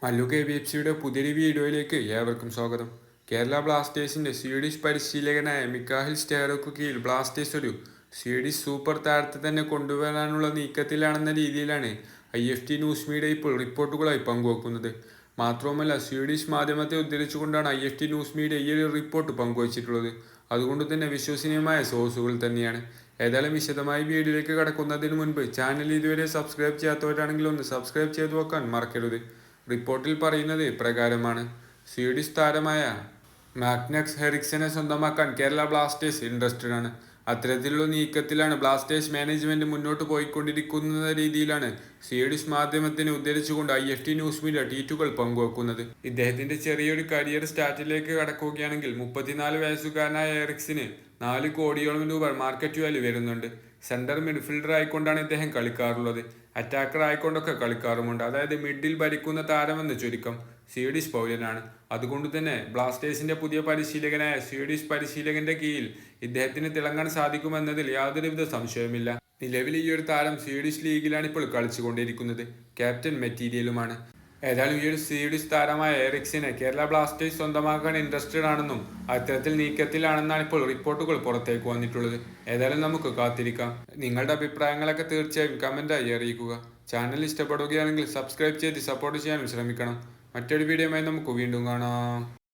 മല്ലു KBFCയുടെ പുതിയൊരു വീഡിയോയിലേക്ക് ഏവർക്കും സ്വാഗതം. കേരള ബ്ലാസ്റ്റേഴ്സിന്റെ സ്വീഡിഷ് പരിശീലകനായ മിക്കാഹിൽ സ്റ്റെയറോക്ക് കീഴിൽ ബ്ലാസ്റ്റേഴ്സ് ഒരു സ്വീഡിഷ് സൂപ്പർ താരത്തെ തന്നെ കൊണ്ടുവരാനുള്ള നീക്കത്തിലാണെന്ന രീതിയിലാണ് IFT ന്യൂസ് മീഡിയ ഇപ്പോൾ റിപ്പോർട്ടുകളായി പങ്കുവെക്കുന്നത്. മാത്രവുമല്ല, സ്വീഡിഷ് മാധ്യമത്തെ ഉദ്ധരിച്ചുകൊണ്ടാണ് IFT ന്യൂസ് മീഡിയ ഈ ഒരു റിപ്പോർട്ട് പങ്കുവച്ചിട്ടുള്ളത്. അതുകൊണ്ട് തന്നെ വിശ്വസനീയമായ സോഴ്സുകൾ തന്നെയാണ്. ഏതായാലും വിശദമായി വീഡിയോയിലേക്ക് കടക്കുന്നതിന് മുൻപ് ചാനൽ ഇതുവരെ സബ്സ്ക്രൈബ് ചെയ്യാത്തവരാണെങ്കിൽ ഒന്ന് സബ്സ്ക്രൈബ് ചെയ്തു വെക്കാൻ മറക്കരുത്. റിപ്പോർട്ടിൽ പറയുന്നത് പ്രകാരമാണ് സ്വീഡിഷ് താരമായ മാഗ്നസ് ഹെറിക്സനെ സ്വന്തമാക്കാൻ കേരള ബ്ലാസ്റ്റേഴ്സ് ഇൻട്രസ്റ്റഡ് ആണ്. അത്തരത്തിലുള്ള നീക്കത്തിലാണ് ബ്ലാസ്റ്റേഴ്സ് മാനേജ്മെന്റ് മുന്നോട്ട് പോയിക്കൊണ്ടിരിക്കുന്ന രീതിയിലാണ് സ്വീഡിഷ് മാധ്യമത്തിനെ ഉദ്ധരിച്ചുകൊണ്ട് IFT ന്യൂസ് മീഡിയ ട്വീറ്റുകൾ പങ്കുവെക്കുന്നത്. ഇദ്ദേഹത്തിന്റെ ചെറിയൊരു കരിയർ സ്റ്റാർട്ടിലേക്ക് കടക്കുകയാണെങ്കിൽ 34 വയസ്സുകാരനായ എറിക്സിന് 4 കോടിയോളം രൂപ മാർക്കറ്റ് വാല്യൂ വരുന്നുണ്ട്. സെന്റർ മിഡ്ഫീൽഡർ ആയിക്കൊണ്ടാണ് ഇദ്ദേഹം കളിക്കാറുള്ളത്. അറ്റാക്കർ ആയിക്കൊണ്ടൊക്കെ കളിക്കാറുമുണ്ട്. അതായത് മിഡിൽ ഭരിക്കുന്ന താരമെന്ന് ചുരുക്കം. സ്വീഡിഷ് പൗരനാണ്. അതുകൊണ്ട് തന്നെ ബ്ലാസ്റ്റേഴ്സിന്റെ പുതിയ പരിശീലകനായ സ്വീഡിഷ് പരിശീലകന്റെ കീഴിൽ ഇദ്ദേഹത്തിന് തിളങ്ങാൻ സാധിക്കുമെന്നതിൽ യാതൊരുവിധ സംശയവുമില്ല. നിലവിൽ ഈ ഒരു താരം സ്വീഡിഷ് ലീഗിലാണ് ഇപ്പോൾ കളിച്ചുകൊണ്ടിരിക്കുന്നത്. ക്യാപ്റ്റൻ മെറ്റീരിയലുമാണ്. ഏതായാലും ഈ ഒരു സ്വീഡിഷ് താരമായ എറിക്സിനെ കേരള ബ്ലാസ്റ്റേഴ്സ് സ്വന്തമാക്കാൻ ഇൻട്രസ്റ്റഡ് ആണെന്നും അത്തരത്തിൽ നീക്കത്തിലാണെന്നാണ് ഇപ്പോൾ റിപ്പോർട്ടുകൾ പുറത്തേക്ക് വന്നിട്ടുള്ളത്. ഏതായാലും നമുക്ക് കാത്തിരിക്കാം. നിങ്ങളുടെ അഭിപ്രായങ്ങളൊക്കെ തീർച്ചയായും കമന്റായി അറിയിക്കുക. ചാനൽ ഇഷ്ടപ്പെടുകയാണെങ്കിൽ സബ്സ്ക്രൈബ് ചെയ്ത് സപ്പോർട്ട് ചെയ്യാനും ശ്രമിക്കണം. മറ്റൊരു വീഡിയോയുമായി നമുക്ക് വീണ്ടും കാണാം.